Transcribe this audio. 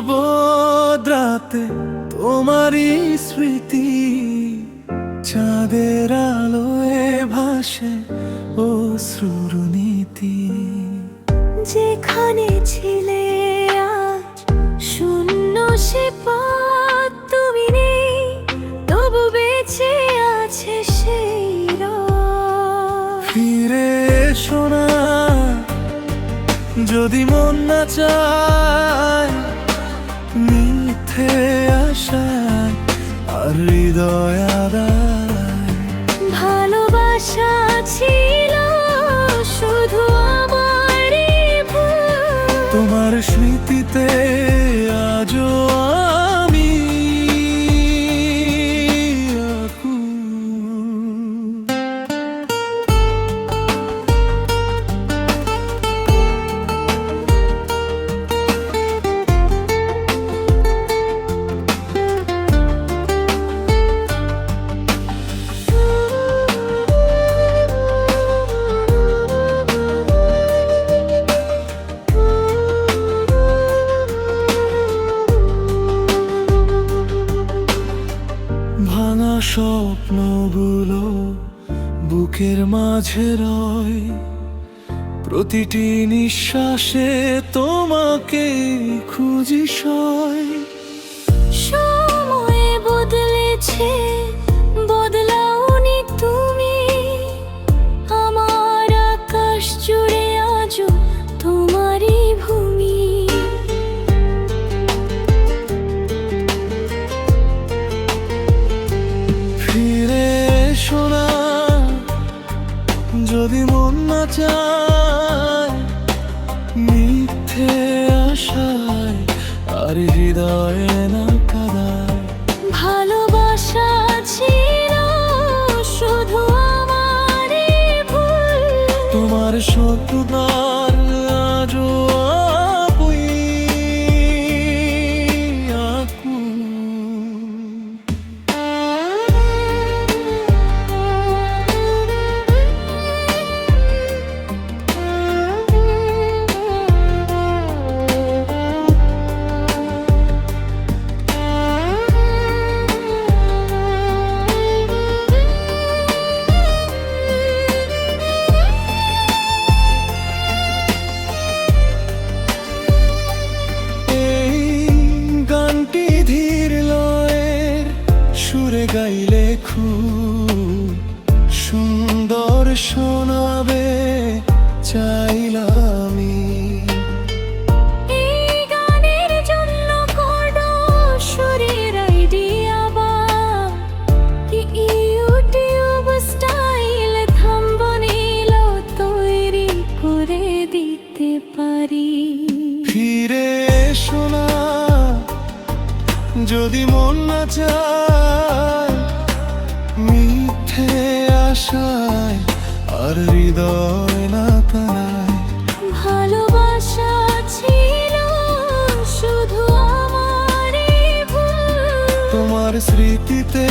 নিরবদ রাতে তোমারই স্মৃতি চাঁদের আলোয় ভাসে অশ্রুর নীতি। যেখানে ছিলে আজ শূন্য সে পথ, তুমি নেই তবু বেঁচে আছে সেই রব। ফিরে এসো না যদি মন না চায়, মিথ্যে আশায় আর হৃদয় আদায়। ভালোবাসা ছিল শুধু আমারই ভুল, তোমার স্মৃতিতে আজও আমি আকুল। ভাঙা স্বপ্নগুলো বুকের মাঝে রয়, প্রতিটি নিঃশ্বাসে তোমাকে খুঁজি সয়। সময় বদলেছে বদলাওনি তুমি, আমার আকাশ জুড়ে আজও তোমারই ভূমি। ফিরে এসো না যদি মন না চায়, মিথ্যে আশায় আর হৃদয়ে না কাদায়। ভালোবাসা ছিল শুধু আমারই ভুল, তোমার শত্রুতার আজও আপুই আকুল। সুরে গাইলে খুব সুন্দর শোনাবে চাইলামি। এই গানের জন্য করো সুরের আইডিয়া বা ইউটিউব স্টাইল থাম্বনেইল তৈরি করে দিতে পারি। ফিরে এসো না যদি মন না চায়, মিথ্যে আশায় আর হৃদয় না কানায়। ভালোবাসা ছিল শুধু আমারই ভুল, তোমার স্মৃতিতে